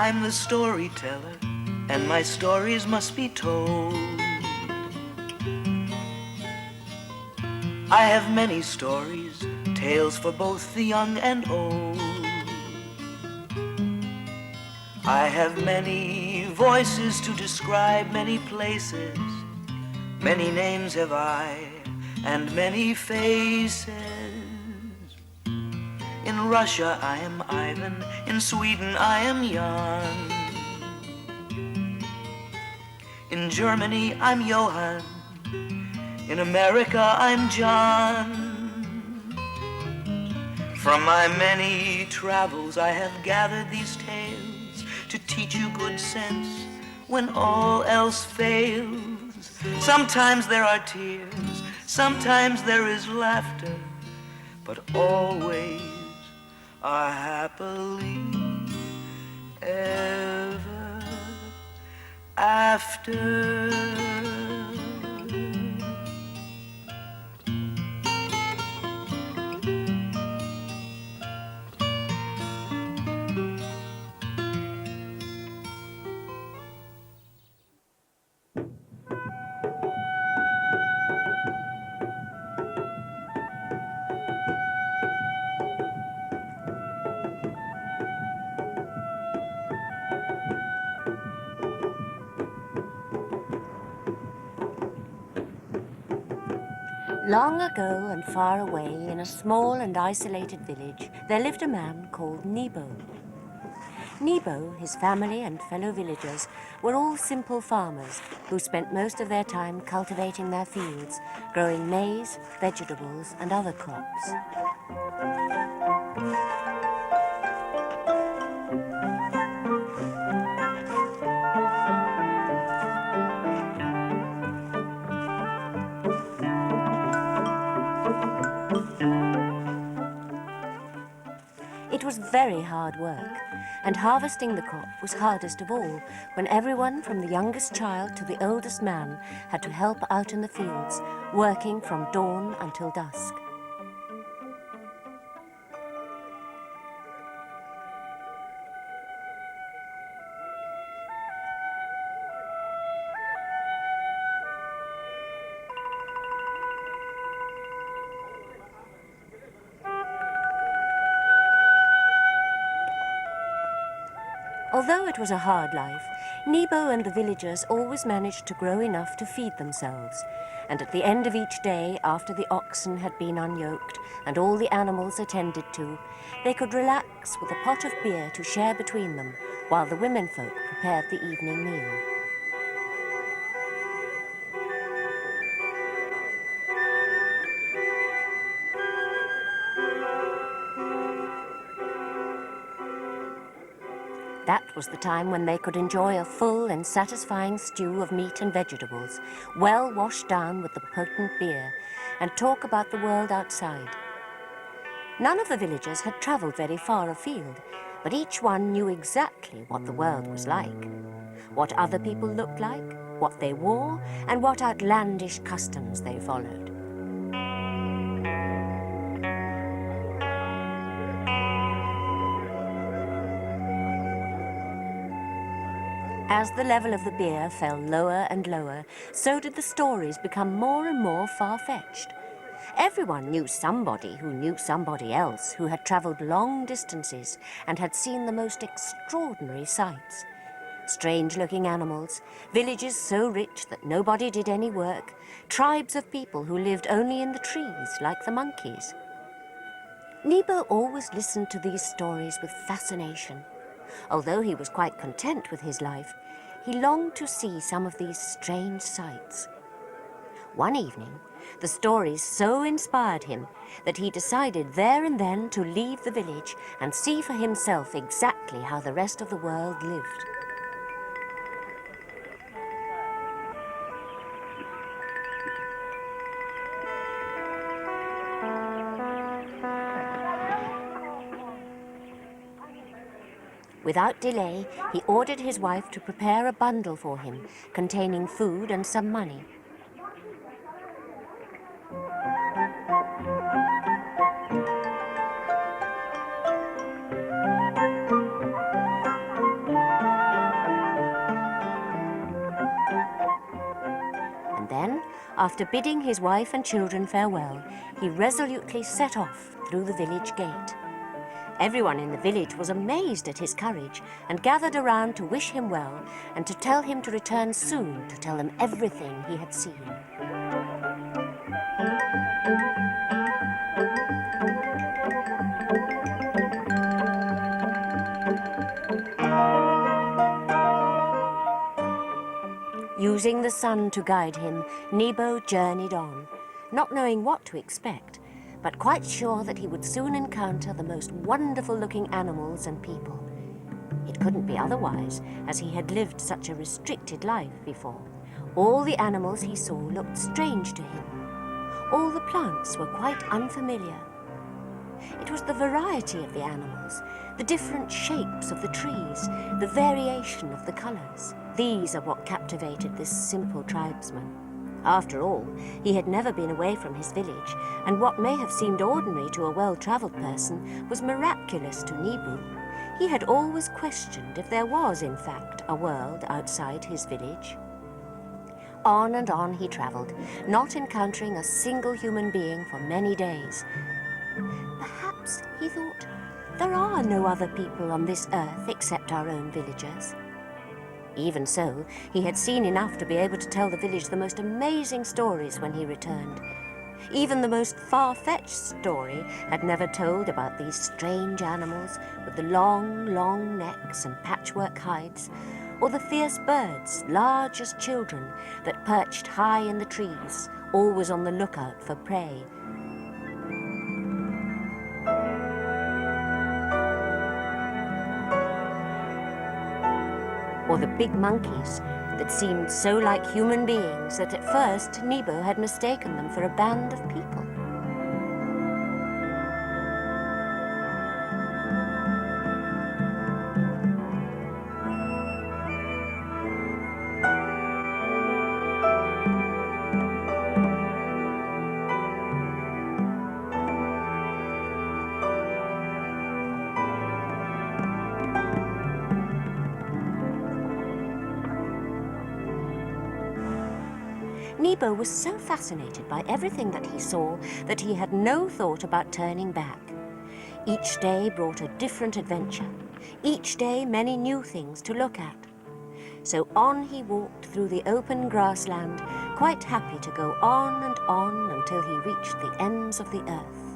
I'm the storyteller, and my stories must be told. I have many stories, tales for both the young and old. I have many voices to describe many places. Many names have I, and many faces. In Russia I am Ivan, in Sweden I am Jan. In Germany I'm Johann, in America I'm John. From my many travels I have gathered these tales to teach you good sense when all else fails. Sometimes there are tears, sometimes there is laughter, but always are happily ever after. Long ago and far away, in a small and isolated village, there lived a man called Nebo. Nebo, his family and fellow villagers were all simple farmers who spent most of their time cultivating their fields, growing maize, vegetables and other crops. It was very hard work, and harvesting the crop was hardest of all, when everyone from the youngest child to the oldest man had to help out in the fields, working from dawn until dusk. Although it was a hard life, Nebo and the villagers always managed to grow enough to feed themselves. And at the end of each day, after the oxen had been unyoked and all the animals attended to, they could relax with a pot of beer to share between them, while the womenfolk prepared the evening meal. That was the time when they could enjoy a full and satisfying stew of meat and vegetables, well washed down with the potent beer, and talk about the world outside. None of the villagers had travelled very far afield, but each one knew exactly what the world was like, what other people looked like, what they wore, and what outlandish customs they followed. As the level of the beer fell lower and lower, so did the stories become more and more far-fetched. Everyone knew somebody who knew somebody else who had travelled long distances and had seen the most extraordinary sights. Strange-looking animals, villages so rich that nobody did any work, tribes of people who lived only in the trees, like the monkeys. Nebo always listened to these stories with fascination. Although he was quite content with his life, he longed to see some of these strange sights. One evening, the stories so inspired him that he decided there and then to leave the village and see for himself exactly how the rest of the world lived. Without delay, he ordered his wife to prepare a bundle for him, containing food and some money. After bidding his wife and children farewell, he resolutely set off through the village gate. Everyone in the village was amazed at his courage and gathered around to wish him well and to tell him to return soon to tell them everything he had seen. Using the sun to guide him, Nebo journeyed on, not knowing what to expect, but quite sure that he would soon encounter the most wonderful-looking animals and people. It couldn't be otherwise, as he had lived such a restricted life before. All the animals he saw looked strange to him. All the plants were quite unfamiliar. It was the variety of the animals, the different shapes of the trees, the variation of the colours. These are what captivated this simple tribesman. After all, he had never been away from his village, and what may have seemed ordinary to a well-travelled person was miraculous to Nebo. He had always questioned if there was, in fact, a world outside his village. On and on he travelled, not encountering a single human being for many days. Perhaps, he thought, there are no other people on this earth except our own villagers. Even so, he had seen enough to be able to tell the village the most amazing stories when he returned. Even the most far-fetched story had never told about these strange animals with the long, long necks and patchwork hides, or the fierce birds, large as children, that perched high in the trees, always on the lookout for prey. Or the big monkeys that seemed so like human beings that at first Nebo had mistaken them for a band of people. Nebo was so fascinated by everything that he saw that he had no thought about turning back. Each day brought a different adventure. Each day many new things to look at. So on he walked through the open grassland, quite happy to go on and on until he reached the ends of the earth.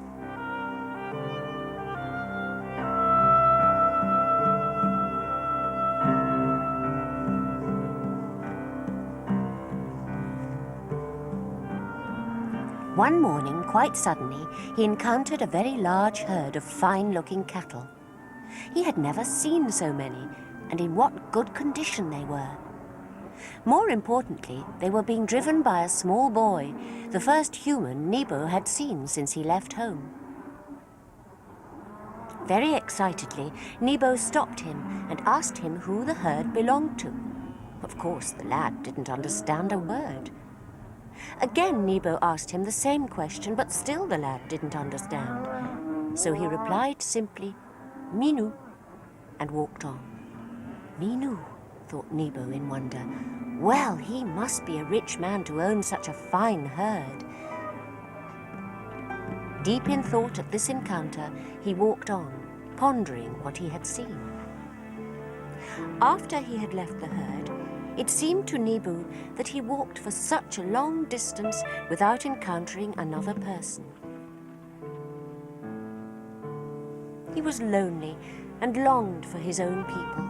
One morning, quite suddenly, he encountered a very large herd of fine-looking cattle. He had never seen so many, and in what good condition they were. More importantly, they were being driven by a small boy, the first human Nebo had seen since he left home. Very excitedly, Nebo stopped him and asked him who the herd belonged to. Of course, the lad didn't understand a word. Again, Nebo asked him the same question, but still the lad didn't understand. So he replied simply, "Minu," and walked on. Minu, thought Nebo in wonder. Well, he must be a rich man to own such a fine herd. Deep in thought at this encounter, he walked on, pondering what he had seen. After he had left the herd, it seemed to Nebo that he walked for such a long distance without encountering another person. He was lonely and longed for his own people.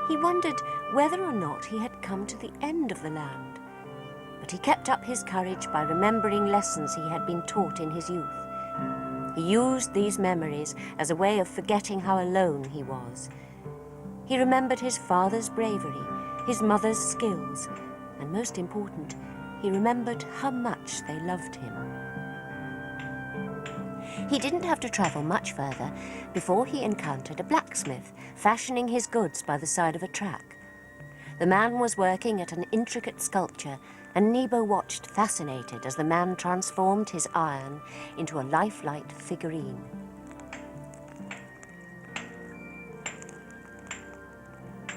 He wondered whether or not he had come to the end of the land, but he kept up his courage by remembering lessons he had been taught in his youth. He used these memories as a way of forgetting how alone he was. He remembered his father's bravery, his mother's skills, and most important, he remembered how much they loved him. He didn't have to travel much further before he encountered a blacksmith fashioning his goods by the side of a track. The man was working at an intricate sculpture, and Nebo watched fascinated as the man transformed his iron into a lifelike figurine.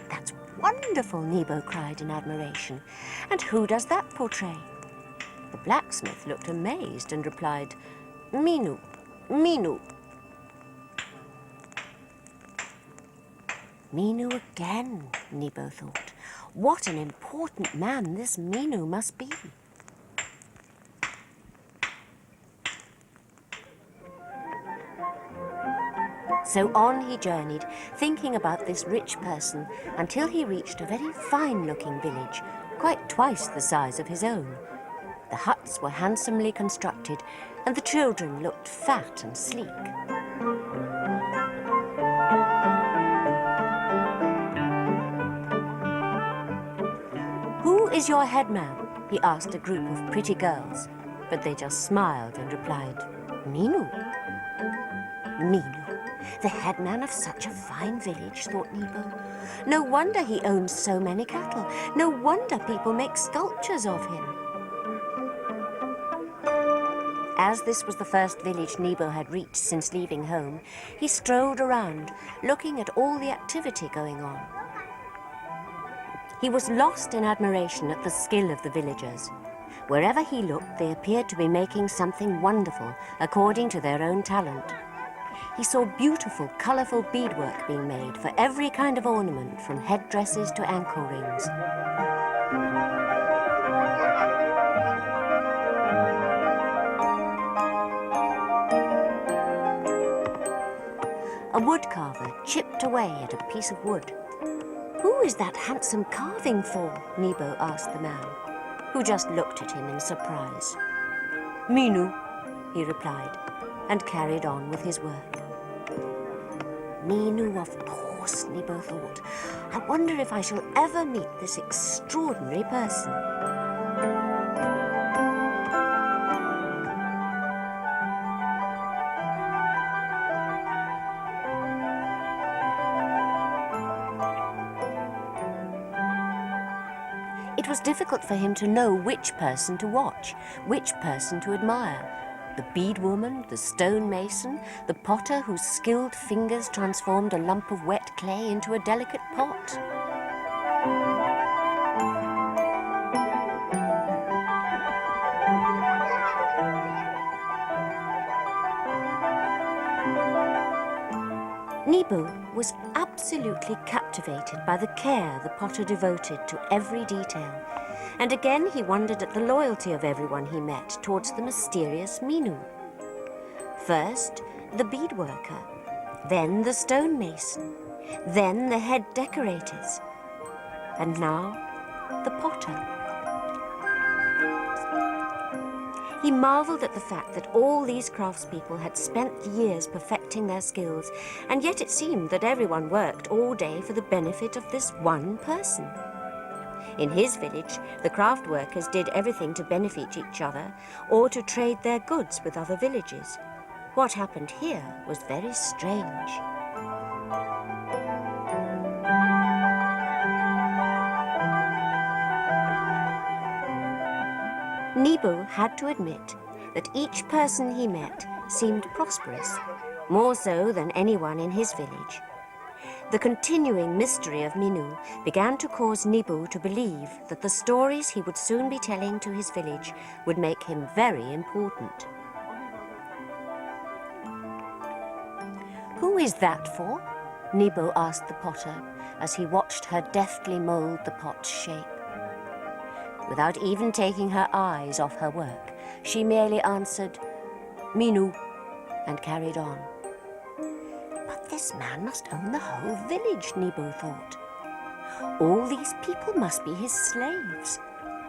"That's wonderful," Nebo cried in admiration. "And who does that portray?" The blacksmith looked amazed and replied, "Minu, Minu." Minu again, Nebo thought. What an important man this Minu must be. So on he journeyed, thinking about this rich person, until he reached a very fine-looking village, quite twice the size of his own. The huts were handsomely constructed, and the children looked fat and sleek. "Who is your headman?" he asked a group of pretty girls, but they just smiled and replied, "Minu." Minu, the headman of such a fine village, thought Nebo. No wonder he owns so many cattle. No wonder people make sculptures of him. As this was the first village Nebo had reached since leaving home, he strolled around, looking at all the activity going on. He was lost in admiration at the skill of the villagers. Wherever he looked, they appeared to be making something wonderful, according to their own talent. He saw beautiful, colourful beadwork being made for every kind of ornament, from headdresses to ankle rings. A woodcarver chipped away at a piece of wood. "Who is that handsome carving for?" Nebo asked the man, who just looked at him in surprise. "Minu," he replied, and carried on with his work. Minu, of course, Nebo thought. I wonder if I shall ever meet this extraordinary person. It was difficult for him to know which person to watch, which person to admire. The beadwoman, the stonemason, the potter whose skilled fingers transformed a lump of wet clay into a delicate pot. Nebo was absolutely captivated by the care the potter devoted to every detail, and again he wondered at the loyalty of everyone he met towards the mysterious Minu. First, the beadworker, then the stonemason, then the head decorators, and now the potter. He marvelled at the fact that all these craftspeople had spent years perfecting their skills, and yet it seemed that everyone worked all day for the benefit of this one person. In his village, the craft workers did everything to benefit each other or to trade their goods with other villages. What happened here was very strange. Nebo had to admit that each person he met seemed prosperous, more so than anyone in his village. The continuing mystery of Minu began to cause Nebo to believe that the stories he would soon be telling to his village would make him very important. "Who is that for?" Nebo asked the potter as he watched her deftly mould the pot's shape. Without even taking her eyes off her work, she merely answered, "Minu," and carried on. But this man must own the whole village, Nebo thought. All these people must be his slaves.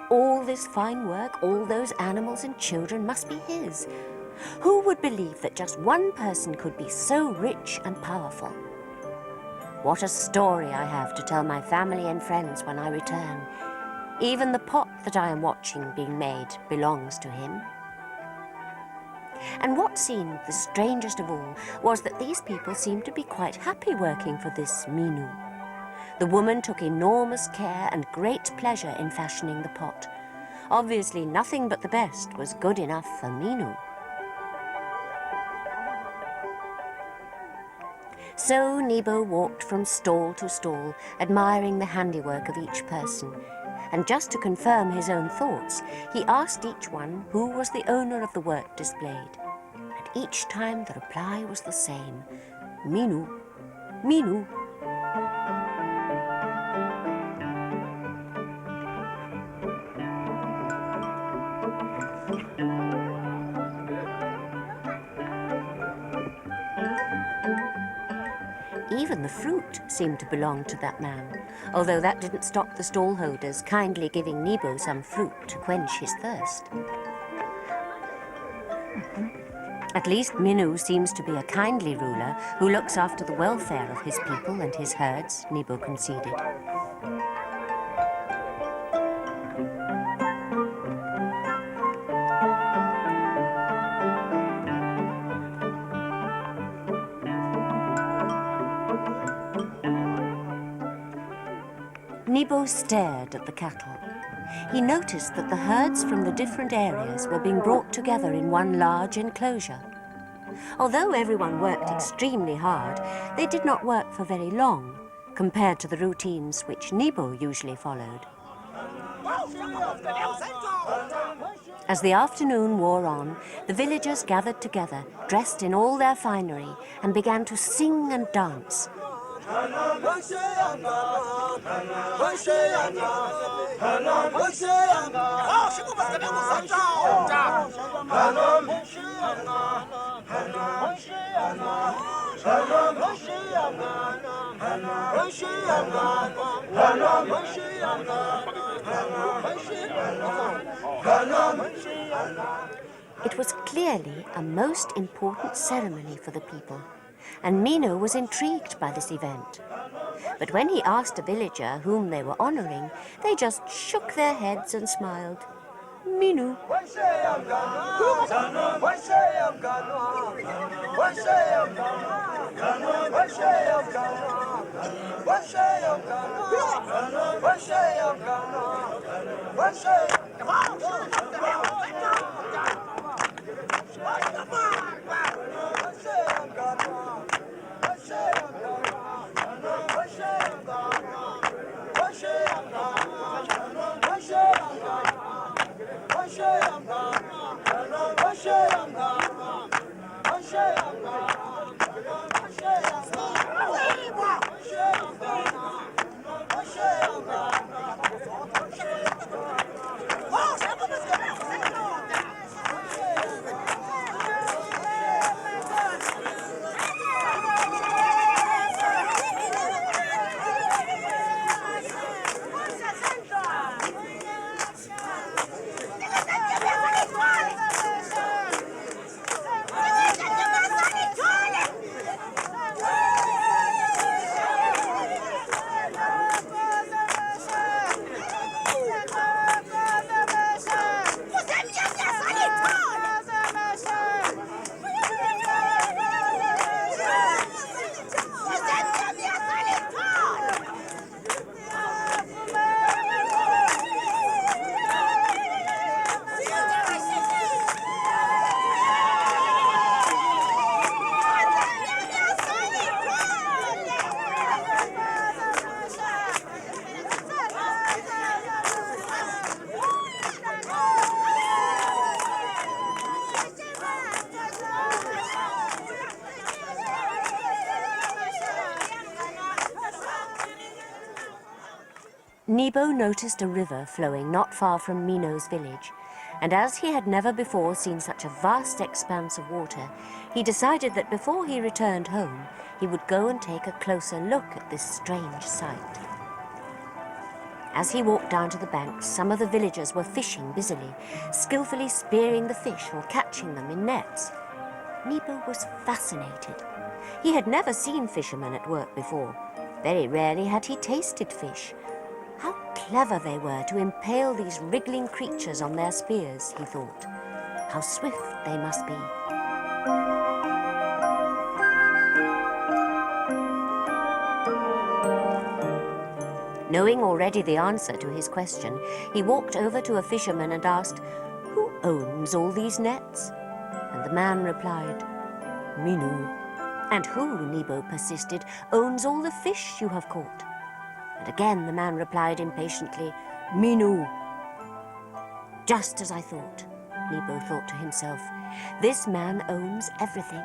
All this fine work, all those animals and children must be his. Who would believe that just one person could be so rich and powerful? What a story I have to tell my family and friends when I return. Even the pot that I am watching being made belongs to him. And what seemed the strangest of all was that these people seemed to be quite happy working for this Minu. The woman took enormous care and great pleasure in fashioning the pot. Obviously, nothing but the best was good enough for Minu. So Nebo walked from stall to stall, admiring the handiwork of each person, And just to confirm his own thoughts, he asked each one who was the owner of the work displayed. And each time the reply was the same: Minu, Minu. Even the fruit seemed to belong to that man, although that didn't stop the stallholders kindly giving Nebo some fruit to quench his thirst. At least Minu seems to be a kindly ruler who looks after the welfare of his people and his herds, Nebo conceded. Nebo stared at the cattle. He noticed that the herds from the different areas were being brought together in one large enclosure. Although everyone worked extremely hard, they did not work for very long, compared to the routines which Nebo usually followed. As the afternoon wore on, the villagers gathered together, dressed in all their finery, and began to sing and dance. It was clearly a most important ceremony for the people, and Minu was intrigued by this event. But when he asked a villager whom they were honoring, they just shook their heads and smiled. Minu. Nebo noticed a river flowing not far from Mino's village, and as he had never before seen such a vast expanse of water, he decided that before he returned home, he would go and take a closer look at this strange sight. As he walked down to the banks, some of the villagers were fishing busily, skillfully spearing the fish or catching them in nets. Nebo was fascinated. He had never seen fishermen at work before. Very rarely had he tasted fish. How clever they were to impale these wriggling creatures on their spears, he thought. How swift they must be. Knowing already the answer to his question, he walked over to a fisherman and asked, "Who owns all these nets?" And the man replied, "Minu." "And who," Nebo persisted, "owns all the fish you have caught?" And again the man replied impatiently, Minu. Just as I thought, Nebo thought to himself. This man owns everything.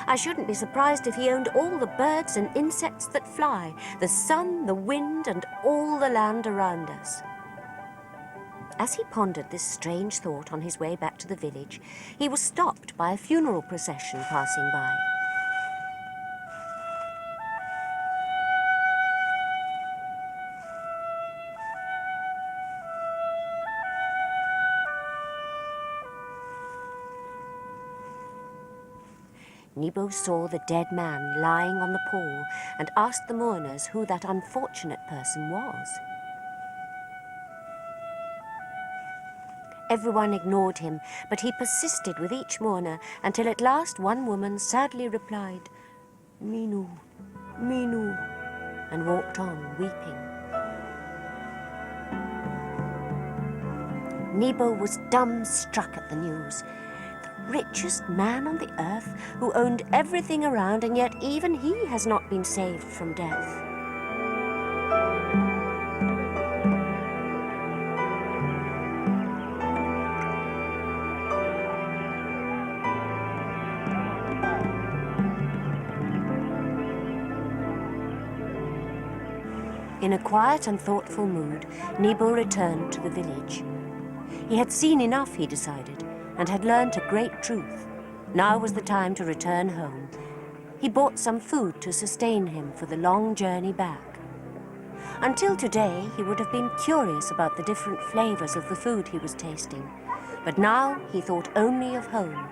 I shouldn't be surprised if he owned all the birds and insects that fly, the sun, the wind, and all the land around us. As he pondered this strange thought on his way back to the village, he was stopped by a funeral procession passing by. Nebo saw the dead man lying on the pall and asked the mourners who that unfortunate person was. Everyone ignored him, but he persisted with each mourner until at last one woman sadly replied, "Minu, Minu," and walked on weeping. Nebo was dumbstruck at the news. The richest man on the earth, who owned everything around, and yet even he has not been saved from death. In a quiet and thoughtful mood, Nebo returned to the village. He had seen enough, he decided, and had learnt a great truth. Now was the time to return home. He bought some food to sustain him for the long journey back. Until today, he would have been curious about the different flavors of the food he was tasting, but now he thought only of home.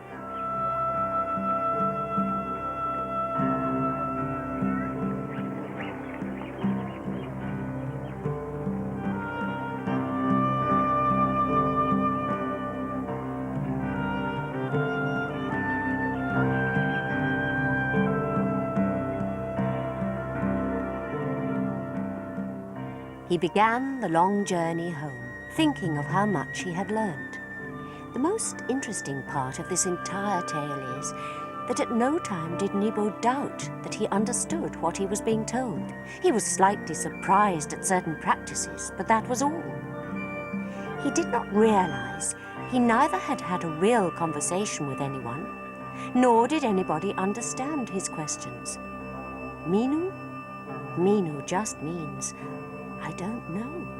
He began the long journey home, thinking of how much he had learned. The most interesting part of this entire tale is that at no time did Nebo doubt that he understood what he was being told. He was slightly surprised at certain practices, but that was all. He did not realize he neither had had a real conversation with anyone, nor did anybody understand his questions. Minu? Minu just means I don't know.